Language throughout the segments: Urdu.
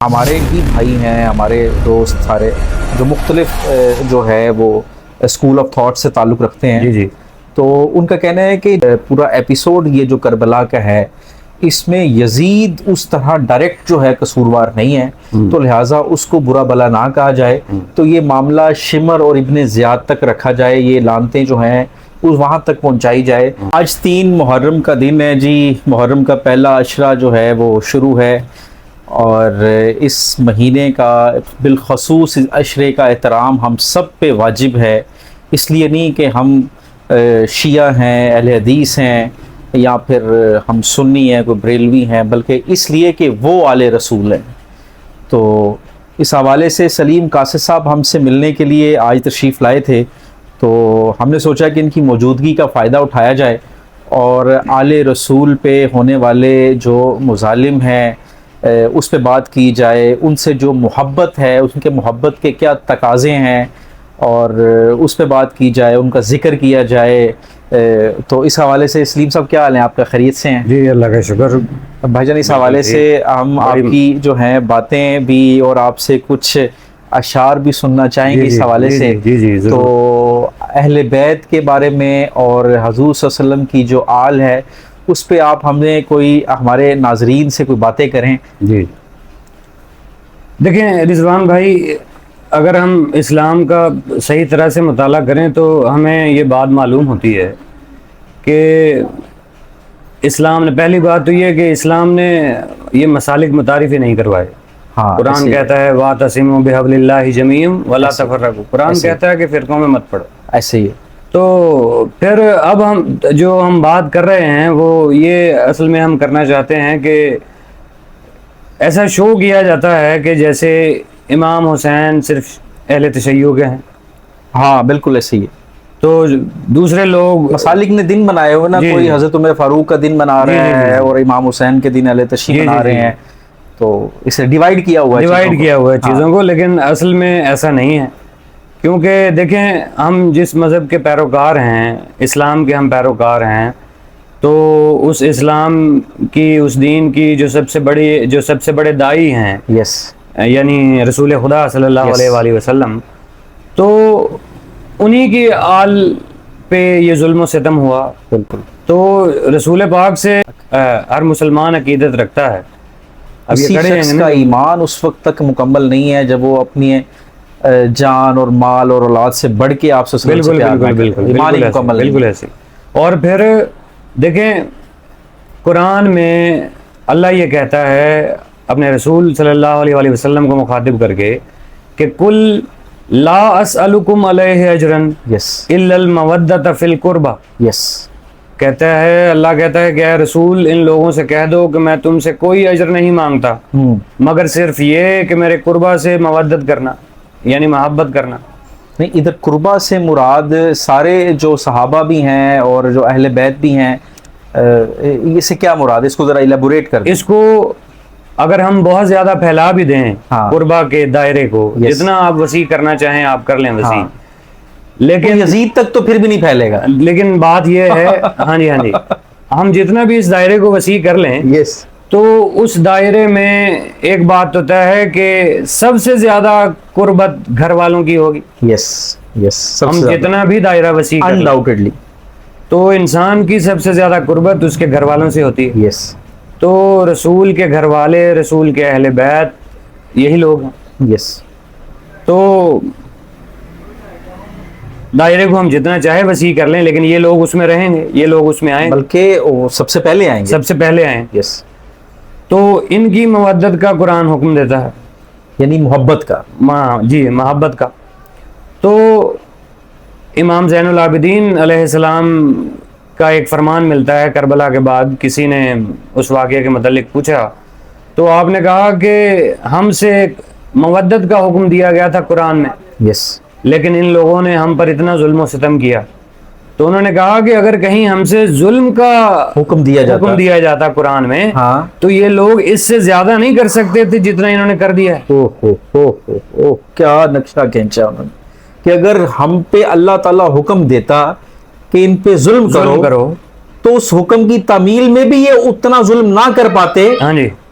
ہمارے ہی بھائی ہیں، ہمارے دوست سارے جو مختلف جو ہے وہ اسکول آف تھاٹ سے تعلق رکھتے ہیں. جی جی تو ان کا کہنا ہے کہ پورا ایپیسوڈ یہ جو کربلا کا ہے اس میں یزید اس طرح ڈائریکٹ جو ہے قصوروار نہیں ہے، تو لہٰذا اس کو برا بلا نہ کہا جائے، تو یہ معاملہ شمر اور ابن زیاد تک رکھا جائے، یہ لانتیں جو ہیں اس وہاں تک پہنچائی جائے. آج 3 محرم کا دن ہے جی. محرم کا پہلا عشرہ جو ہے وہ شروع ہے، اور اس مہینے کا بالخصوص اس عشرے کا احترام ہم سب پہ واجب ہے. اس لیے نہیں کہ ہم شیعہ ہیں، اہل حدیث ہیں، یا پھر ہم سنی ہیں، کوئی بریلوی ہیں، بلکہ اس لیے کہ وہ آل رسول ہیں. تو اس حوالے سے سلیم قاصد صاحب ہم سے ملنے کے لیے آج تشریف لائے تھے، تو ہم نے سوچا کہ ان کی موجودگی کا فائدہ اٹھایا جائے اور آل رسول پہ ہونے والے جو مظالم ہیں اس پہ بات کی جائے، ان سے جو محبت ہے، ان کے محبت کے کیا تقاضے ہیں، اور اس پہ بات کی جائے، ان کا ذکر کیا جائے. تو اس حوالے سے سلیم صاحب کیا حال ہیں آپ کا؟ خیریت سے ہیں؟ جی اللہ کا شکر بھائی جان. اس حوالے سے ہم آپ کی جو ہیں باتیں بھی اور آپ سے کچھ اشعار بھی سننا چاہیں گے اس حوالے سے. تو اہل بیت کے بارے میں اور حضور صلی اللہ علیہ وسلم کی جو آل ہے اس پہ آپ ہمیں کوئی ہمارے ناظرین سے کوئی باتیں کریں. جی دیکھیں رضوان بھائی، اگر ہم اسلام کا صحیح طرح سے مطالعہ کریں تو ہمیں یہ بات معلوم ہوتی ہے کہ اسلام نے، پہلی بات تو یہ کہ اسلام نے یہ مسالک متعارف ہی نہیں کروائے. قرآن کہتا ہے وَاعْتَصِمُوا بِحَبْلِ اللَّهِ جَمِيعًا وَلَا تَفَرَّقُوا. قرآن کہتا ہے کہ فرقوں میں مت پڑو. ایسے ہی. تو پھر اب ہم بات کر رہے ہیں وہ یہ اصل میں ہم کرنا چاہتے ہیں کہ ایسا شو کیا جاتا ہے کہ جیسے امام حسین صرف اہل تشیع کے ہیں. ہاں بالکل ایسے ہی. تو دوسرے لوگ مسالک نے دن بنائے ہوئے نا، کوئی حضرت عمر فاروق کا دن منا رہے ہیں اور امام حسین کے دن اہل تشیع منا رہے ہیں. تو اسے ڈیوائیڈ کیا ہوا ہے چیزوں کو، لیکن اصل میں ایسا نہیں ہے. کیونکہ دیکھیں ہم جس مذہب کے پیروکار ہیں، اسلام کے ہم پیروکار ہیں، تو اس اسلام کی، اس دین کی جو سب سے بڑے داعی ہیں، یعنی رسول خدا صلی اللہ علیہ وآلہ وسلم، تو انہی کی آل پہ یہ ظلم و ستم ہوا. بالکل. تو رسول پاک سے ہر مسلمان عقیدت رکھتا ہے. اب یہ شخص کا ایمان اس وقت تک مکمل نہیں ہے جب وہ اپنی جان اور مال اور اولاد سے بڑھ کے آپ سے بالکل ایسے. اور پھر دیکھیں قرآن میں اللہ یہ کہتا ہے اپنے رسول صلی اللہ علیہ وآلہ وسلم کو مخاطب کر کے کہ قل لا اسألکم علیہ اجرا الا المودۃ فی القربہ. کہتا ہے، اللہ کہتا ہے کہ اے رسول ان لوگوں سے کہہ دو کہ میں تم سے کوئی اجر نہیں مانگتا مگر صرف یہ کہ میرے قربہ سے مودت کرنا، یعنی محبت کرنا. نہیں، ادھر قربہ سے مراد سارے جو صحابہ بھی ہیں اور جو اہل بیت بھی ہیں، اس سے کیا مراد ہے؟ اس کو ذرا ایلیبوریٹ کر دیں. اس کو اگر ہم بہت زیادہ پھیلا بھی دیں قربہ کے دائرے کو، جتنا آپ وسیع کرنا چاہیں آپ کر لیں وسیع، لیکن یزید تک تو پھر بھی نہیں پھیلے گا. لیکن بات یہ ہے ہاں جی ہم جتنا بھی اس دائرے کو وسیع کر لیں تو اس دائرے میں ایک بات تو طے ہے کہ سب سے زیادہ قربت گھر والوں کی ہوگی. ہم جتنا بھی دائرہ وسیع کر لیں تو انسان کی سب سے زیادہ قربت اس کے گھر والوں سے ہوتی ہے. تو رسول کے گھر والے، رسول کے اہل بیت یہی لوگ ہیں. تو دائرے کو ہم جتنا چاہے وسیع کر لیں لیکن یہ لوگ اس میں رہیں گے، یہ لوگ اس میں آئیں، بلکہ سب سے پہلے آئیں گے. تو ان کی مودت کا قرآن حکم دیتا ہے، یعنی محبت کا. جی محبت کا. تو امام زین العابدین علیہ السلام کا ایک فرمان ملتا ہے کربلا کے بعد. کسی نے اس واقعے کے متعلق پوچھا تو آپ نے کہا کہ ہم سے مودت کا حکم دیا گیا تھا قرآن میں، لیکن ان لوگوں نے ہم پر اتنا ظلم و ستم کیا. تو انہوں نے کہا کہ اگر کہیں ہم سے ظلم کا حکم دیا جاتا قرآن میں تو یہ لوگ اس سے زیادہ نہیں کر سکتے تھے جتنا انہوں نے کر دیا ہے. کیا نقشہ کھینچا انہوں نے کہ اگر ہم پہ اللہ تعالیٰ حکم دیتا کہ ان پہ ظلم کرو تو اس حکم کی تعمیل میں بھی یہ اتنا ظلم نہ کر پاتے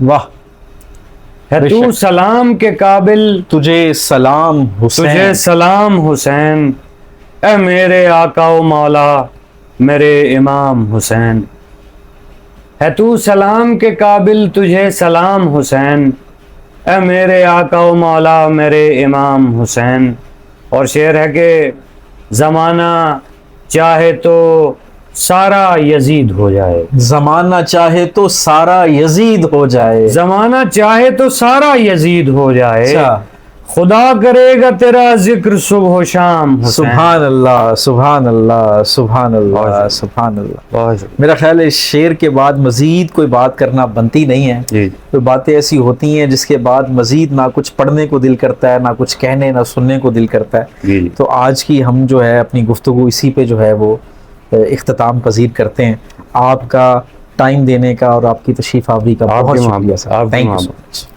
واہ. ہے بے تو شک. سلام کے قابل، تجھے سلام تجھے حسین. سلام حسین، اے میرے آقا و مولا میرے امام حسین. ہے تو سلام کے قابل، تجھے سلام حسین، اے میرے آقا و مولا میرے امام حسین. اور شعر ہے کہ زمانہ چاہے تو سارا یزید ہو جائے، زمانہ چاہے تو سارا یزید ہو جائے. زمانہ چاہے تو سارا یزید ہو جائے، اچھا. خدا کرے گا تیرا ذکر صبح و شام حسین. سبحان اللہ، سبحان اللہ، سبحان اللہ، بہت سبحان اللہ. بہت شکریہ. میرا خیال ہے اس شعر کے بعد مزید کوئی بات کرنا بنتی نہیں ہے. جی کوئی باتیں ایسی ہوتی ہیں جس کے بعد مزید نہ کچھ پڑھنے کو دل کرتا ہے، نہ کچھ کہنے نہ سننے کو دل کرتا ہے. جی جی. تو آج کی ہم جو ہے اپنی گفتگو اسی پہ جو ہے وہ اختتام پذیر کرتے ہیں. آپ کا ٹائم دینے کا اور آپ کی تشریف آوری کا آپ بہت کی شکریہ محبت، سر. آپ کی تھینک یو سو محبت. مچ.